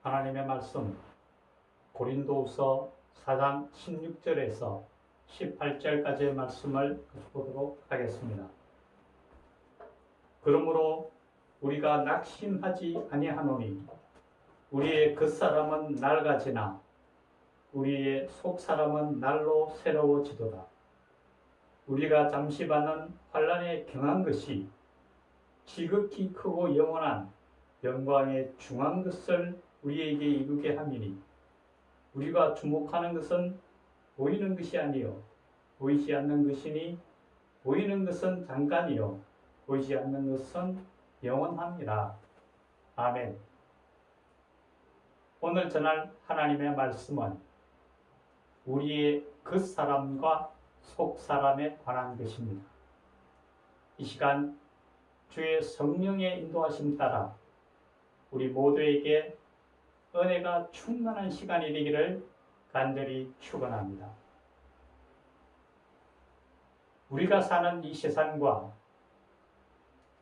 하나님의 말씀 고린도후서 4장 16절에서 18절까지의 말씀을 보도록 하겠습니다. 그러므로 우리가 낙심하지 아니하노니 우리의 겉사람은 낡아지나 우리의 속사람은 날로 새로워지도다. 우리가 잠시 받는 환난에 경한 것이 지극히 크고 영원한 영광의 중한 것을 우리에게 이루게 함이니 우리가 주목하는 것은 보이는 것이 아니요 보이지 않는 것이니 보이는 것은 잠깐이요 보이지 않는 것은 영원함이라. 아멘. 오늘 전할 하나님의 말씀은 우리의 겉사람과 속사람에 관한 것입니다. 이 시간 주의 성령의 인도하심 따라 우리 모두에게 은혜가 충만한 시간이 되기를 간절히 축원합니다. 우리가 사는 이 세상과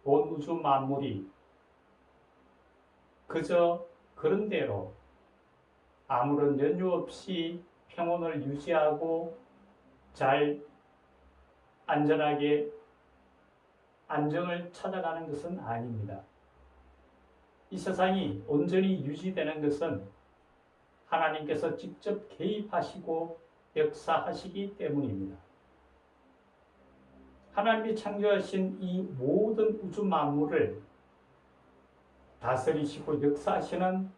온 우주 만물이 그저 그런 대로 아무런 연유 없이 평온을 유지하고 잘 안전하게 안정을 찾아가는 것은 아닙니다. 이 세상이 온전히 유지되는 것은 하나님께서 직접 개입하시고 역사하시기 때문입니다. 하나님이 창조하신 이 모든 우주 만물을 다스리시고 역사하시는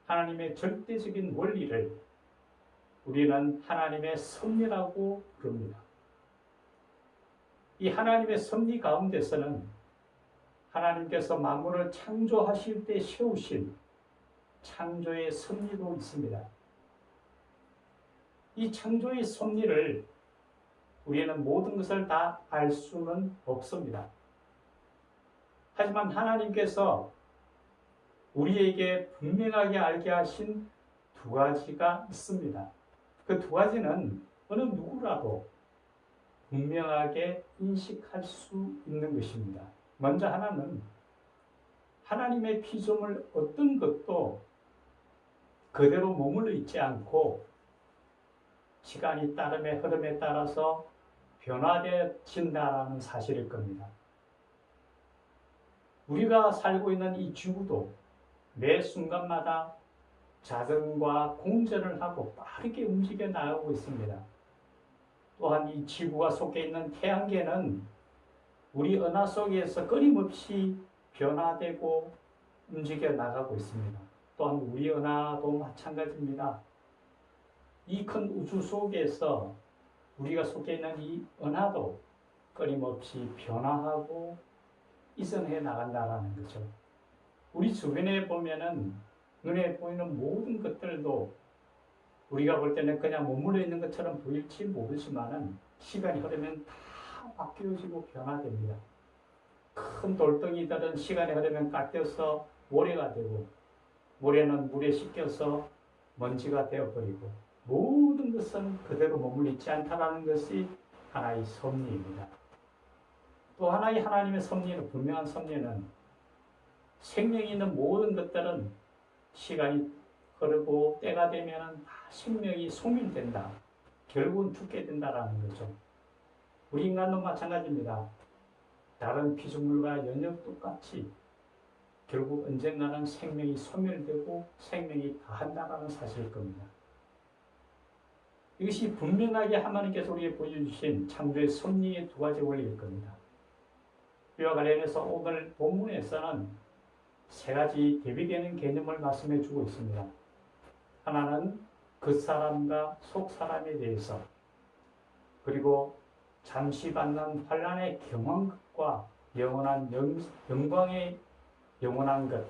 하나님의 절대적인 원리를 우리는 하나님의 섭리라고 부릅니다. 이 하나님의 섭리 가운데서는 하나님께서 만물을 창조하실 때 세우신 창조의 섭리도 있습니다. 이 창조의 섭리를 우리는 모든 것을 다 알 수는 없습니다. 하지만 하나님께서 우리에게 분명하게 알게 하신 두 가지가 있습니다. 그 두 가지는 어느 누구라도 분명하게 인식할 수 있는 것입니다. 먼저 하나는 하나님의 피조물 어떤 것도 그대로 머물러 있지 않고 시간이 흐름에 따라서 변화되어진다는 사실일 겁니다. 우리가 살고 있는 이 지구도 매 순간마다 자전과 공전을 하고 빠르게 움직여 나가고 있습니다. 또한 이 지구가 속해 있는 태양계는 우리 은하 속에서 끊임없이 변화되고 움직여 나가고 있습니다. 또한 우리 은하도 마찬가지입니다. 이 큰 우주 속에서 우리가 속해 있는 이 은하도 끊임없이 변화하고 이전해 나간다는 거죠. 우리 주변에 보면은 눈에 보이는 모든 것들도 우리가 볼 때는 그냥 머물러 있는 것처럼 보일지 모르지만은 시간이 흐르면 다 바뀌어지고 변화됩니다. 큰 돌덩이들은 시간이 흐르면 깎여서 모래가 되고 모래는 물에 씻겨서 먼지가 되어버리고 모든 것은 그대로 머물러 있지 않다는 것이 하나의 섭리입니다. 또 하나의 하나님의 섭리는 분명한 섭리는 생명이 있는 모든 것들은 시간이 흐르고 때가 되면 다 생명이 소멸된다. 결국은 죽게 된다라는 거죠. 우리 인간도 마찬가지입니다. 다른 피조물과 연역 똑같이 결국 언젠가는 생명이 소멸되고 생명이 다한다라는 사실일 겁니다. 이것이 분명하게 하나님께서 우리에게 보여주신 창조의 섭리의 두 가지 원리일 겁니다. 이와 관련해서 오늘 본문에서는 세 가지 대비되는 개념을 말씀해 주고 있습니다. 하나는 겉사람과 속사람에 대해서, 그리고 잠시 받는 환난의 경한 것과 영원한 영광의 영원한 것,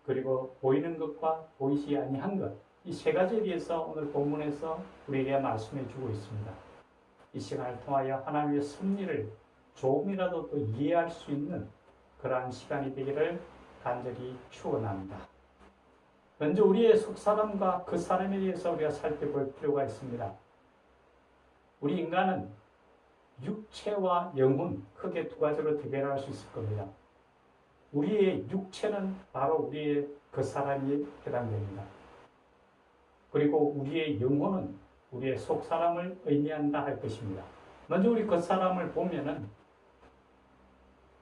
그리고 보이는 것과 보이지 아니한 것, 이 세 가지에 대해서 오늘 본문에서 우리에게 말씀해 주고 있습니다. 이 시간을 통하여 하나님의 섭리를 조금이라도 더 이해할 수 있는 그러한 시간이 되기를 간절히 축원합니다. 먼저 우리의 속사람과 겉사람에 대해서 우리가 살펴볼 필요가 있습니다. 우리 인간은 육체와 영혼, 크게 두 가지로 대별할 수 있을 겁니다. 우리의 육체는 바로 우리의 그 사람이 해당됩니다. 그리고 우리의 영혼은 우리의 속 사람을 의미한다 할 것입니다. 먼저 우리 그 사람을 보면은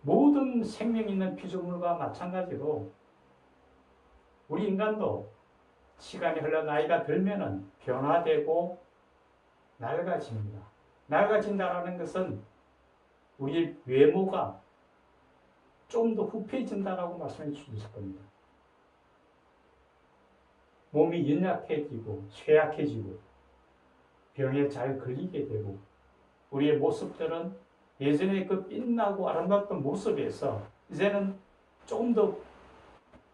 모든 생명 있는 피조물과 마찬가지로 우리 인간도 시간이 흘러 나이가 들면은 변화되고 낡아집니다. 낡아진다라는 것은 우리 외모가 좀 더 후패진다라고 말씀해 주실 겁니다. 몸이 연약해지고 쇠약해지고 병에 잘 걸리게 되고 우리의 모습들은 예전에 그 빛나고 아름다웠던 모습에서 이제는 조금 더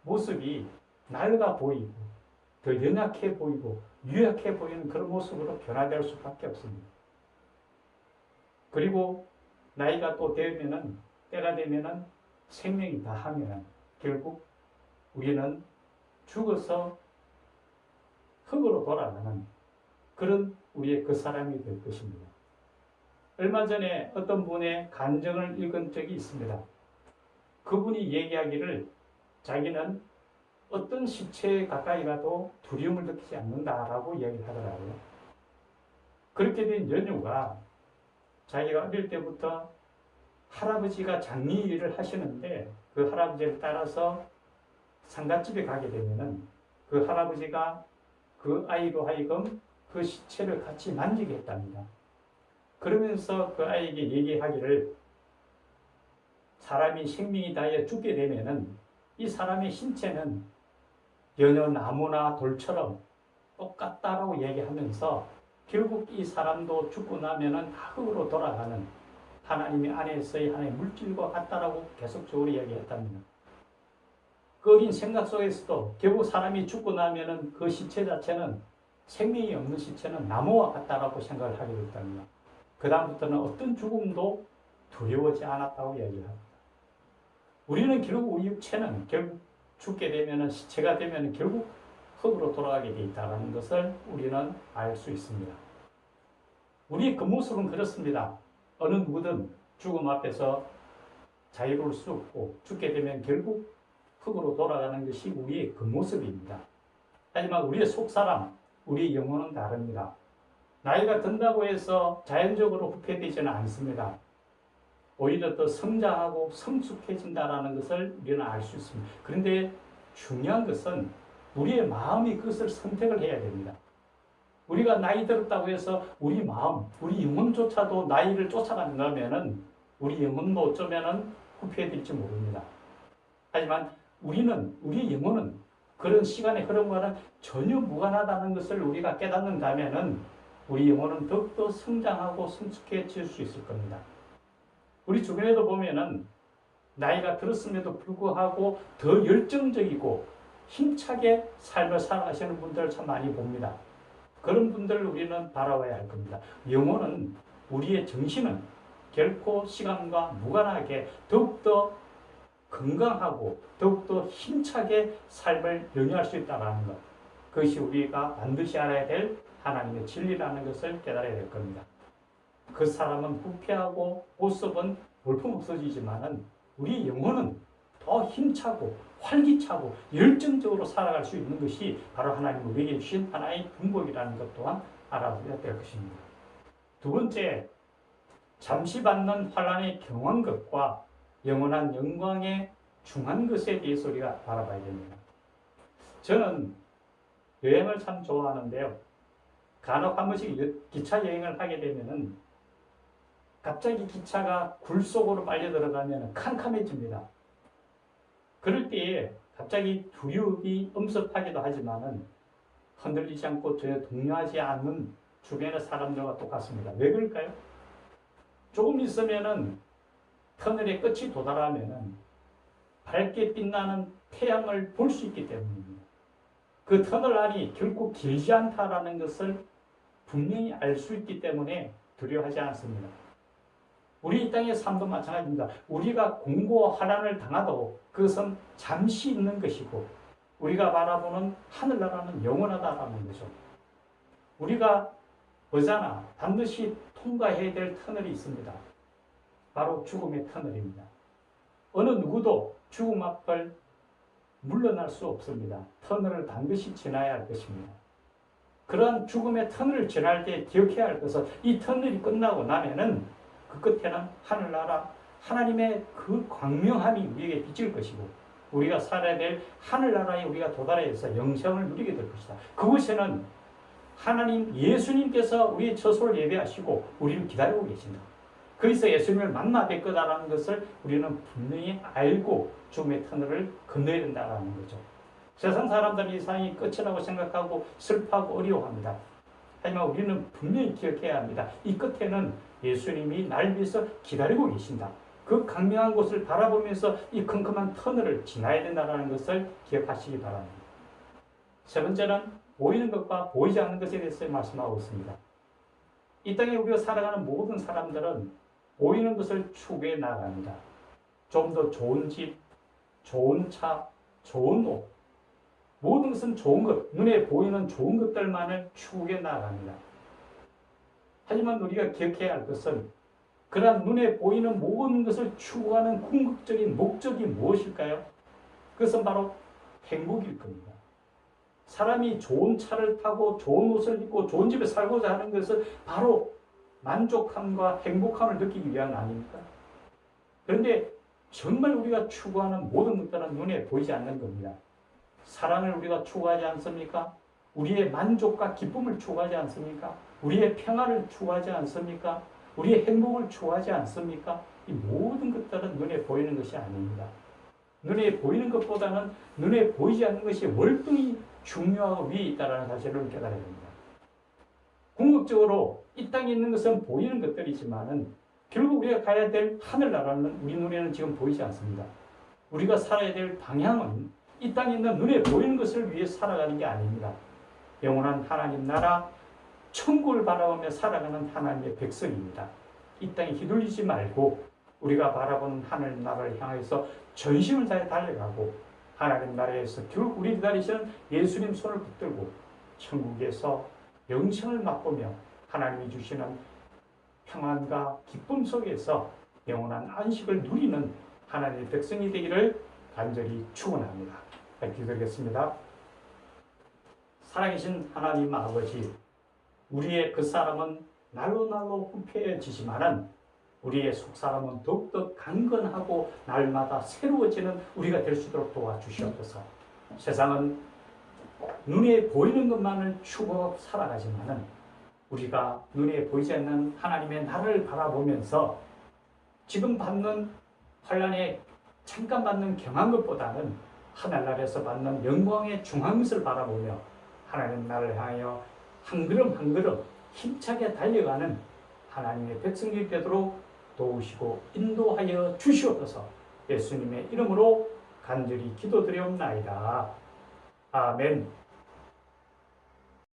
모습이 낡아 보이고 더 연약해 보이고 유약해 보이는 그런 모습으로 변화될 수밖에 없습니다. 그리고 나이가 또 되면은 때가 되면은 생명이 다하면 결국 우리는 죽어서 흙으로 돌아가는 그런 우리의 그 사람이 될 것입니다. 얼마 전에 어떤 분의 간증을 읽은 적이 있습니다. 그분이 얘기하기를 자기는 어떤 시체에 가까이 가도 두려움을 느끼지 않는다라고 이야기를 하더라고요. 그렇게 된 연유가 자기가 어릴 때부터 할아버지가 장리 일을 하시는데 그 할아버지를 따라서 상갓집에 가게 되면은 그 할아버지가 그 아이로 하여금 그 시체를 같이 만지게 했답니다. 그러면서 그 아이에게 얘기하기를 사람이 생명이 다해 죽게 되면은 이 사람의 신체는 여느 나무나 돌처럼 똑같다라고 얘기하면서 결국 이 사람도 죽고 나면은 흙으로 돌아가는 하나님의 안에서의 하나의 물질과 같다라고 계속적으로 이야기했답니다. 그 어린 생각 속에서도 결국 사람이 죽고 나면은 그 시체 자체는 생명이 없는 시체는 나무와 같다라고 생각을 하게 됐답니다. 그 다음부터는 어떤 죽음도 두려워하지 않았다고 이야기합니다. 우리는 결국 우리 육체는 결국 죽게 되면은 시체가 되면은 결국 흙으로 돌아가게 돼 있다는 것을 우리는 알 수 있습니다. 우리의 겉모습은 그렇습니다. 어느 누구든 죽음 앞에서 자유로울 수 없고 죽게 되면 결국 흙으로 돌아가는 것이 우리의 겉모습입니다. 하지만 우리의 속사람, 우리의 영혼은 다릅니다. 나이가 든다고 해서 자연적으로 후퇴되지는 않습니다. 오히려 더 성장하고 성숙해진다는 것을 우리는 알 수 있습니다. 그런데 중요한 것은 우리의 마음이 그것을 선택을 해야 됩니다. 우리가 나이 들었다고 해서 우리 마음, 우리 영혼조차도 나이를 쫓아간다면은 우리 영혼도 어쩌면은 후퇴될지 모릅니다. 하지만 우리의 영혼은 그런 시간의 흐름과는 전혀 무관하다는 것을 우리가 깨닫는다면은 우리 영혼은 더욱더 성장하고 성숙해질 수 있을 겁니다. 우리 주변에도 보면은 나이가 들었음에도 불구하고 더 열정적이고 힘차게 삶을 살아가시는 분들을 참 많이 봅니다. 그런 분들을 우리는 바라봐야 할 겁니다. 영혼은 우리의 정신은 결코 시간과 무관하게 더욱더 건강하고 더욱더 힘차게 삶을 영위할 수 있다는 것. 그것이 우리가 반드시 알아야 될 하나님의 진리라는 것을 깨달아야 될 겁니다. 그 사람은 부패하고 모습은 볼품없어지지만은 우리 영혼은 더 힘차고 활기차고 열정적으로 살아갈 수 있는 것이 바로 하나님 우리에게 주신 하나의 분복이라는 것 또한 알아봐야 될 것입니다. 두 번째, 잠시 받는 환난에 경한 것과 영원한 영광에 중한 것에 대해서 우리가 바라봐야 됩니다. 저는 여행을 참 좋아하는데요. 간혹 한 번씩 기차 여행을 하게 되면은 갑자기 기차가 굴 속으로 빨려 들어가면 캄캄해집니다. 그럴 때에 갑자기 두려움이 엄습하기도 하지만은 흔들리지 않고 전혀 동요하지 않는 주변의 사람들과 똑같습니다. 왜 그럴까요? 조금 있으면은 터널의 끝이 도달하면은 밝게 빛나는 태양을 볼 수 있기 때문입니다. 그 터널 안이 결코 길지 않다라는 것을 분명히 알 수 있기 때문에 두려워하지 않습니다. 우리 이 땅의 삶도 마찬가지입니다. 우리가 공고와 환난을 당하도 그것은 잠시 있는 것이고 우리가 바라보는 하늘나라는 영원하다라는 거죠. 우리가 언제나 반드시 통과해야 될 터널이 있습니다. 바로 죽음의 터널입니다. 어느 누구도 죽음 앞을 물러날 수 없습니다. 터널을 반드시 지나야 할 것입니다. 그러한 죽음의 터널을 지날 때 기억해야 할 것은 이 터널이 끝나고 나면은 그 끝에는 하늘나라 하나님의 그 광명함이 우리에게 비칠 것이고 우리가 살아야 될 하늘나라에 우리가 도달해서 영생을 누리게 될 것이다. 그곳에는 하나님 예수님께서 우리의 처소를 예배하시고 우리를 기다리고 계신다. 거기서 예수님을 만나 뵐 거다라는 것을 우리는 분명히 알고 죽음의 터널을 건너야 된다는 거죠. 세상 사람들은 이 세상이 끝이라고 생각하고 슬퍼하고 어려워합니다. 하지만 우리는 분명히 기억해야 합니다. 이 끝에는 예수님이 날 위해서 기다리고 계신다. 그 강명한 곳을 바라보면서 이 컴컴한 터널을 지나야 된다는 것을 기억하시기 바랍니다. 세 번째는 보이는 것과 보이지 않는 것에 대해서 말씀하고 있습니다. 이 땅에 우리가 살아가는 모든 사람들은 보이는 것을 추구해 나갑니다. 좀 더 좋은 집, 좋은 차, 좋은 옷, 모든 것은 좋은 것, 눈에 보이는 좋은 것들만을 추구해 나갑니다. 하지만 우리가 기억해야 할 것은 그러한 눈에 보이는 모든 것을 추구하는 궁극적인 목적이 무엇일까요? 그것은 바로 행복일 겁니다. 사람이 좋은 차를 타고 좋은 옷을 입고 좋은 집에 살고자 하는 것은 바로 만족함과 행복함을 느끼기 위한 아닙니까? 그런데 정말 우리가 추구하는 모든 것들은 눈에 보이지 않는 겁니다. 사랑을 우리가 추구하지 않습니까? 우리의 만족과 기쁨을 추구하지 않습니까? 우리의 평화를 추구하지 않습니까? 우리의 행복을 추구하지 않습니까? 이 모든 것들은 눈에 보이는 것이 아닙니다. 눈에 보이는 것보다는 눈에 보이지 않는 것이 월등히 중요하고 위에 있다는 사실을 깨달아야 됩니다. 궁극적으로 이 땅에 있는 것은 보이는 것들이지만은 결국 우리가 가야 될 하늘나라는 우리 눈에는 지금 보이지 않습니다. 우리가 살아야 될 방향은 이 땅에 있는 눈에 보이는 것을 위해 살아가는 게 아닙니다. 영원한 하나님 나라, 천국을 바라보며 살아가는 하나님의 백성입니다. 이 땅에 휘둘리지 말고 우리가 바라보는 하늘나라를 향해서 전심을 다해 달려가고 하나님 나라에서 결국 우리 기다리시는 예수님 손을 붙들고 천국에서 영생을 맛보며 하나님이 주시는 평안과 기쁨 속에서 영원한 안식을 누리는 하나님의 백성이 되기를 간절히 축원합니다. 기도하겠습니다. 살아계신 하나님 아버지, 우리의 그 날로 후패해지지만은 우리의 속사람은 더욱더 강건하고 날마다 새로워지는 우리가 될 수 있도록 도와주시옵소서. 세상은 눈에 보이는 것만을 추구하고 살아가지만은 우리가 눈에 보이지 않는 하나님의 나라를 바라보면서 지금 받는 환난에 잠깐 받는 경한 것보다는 하늘나라에서 받는 영광의 중한 것을 바라보며 하나님 나라를 향하여 한 걸음 한 걸음 힘차게 달려가는 하나님의 백성이 되도록 도우시고 인도하여 주시옵소서. 예수님의 이름으로 간절히 기도드리옵나이다. 아멘.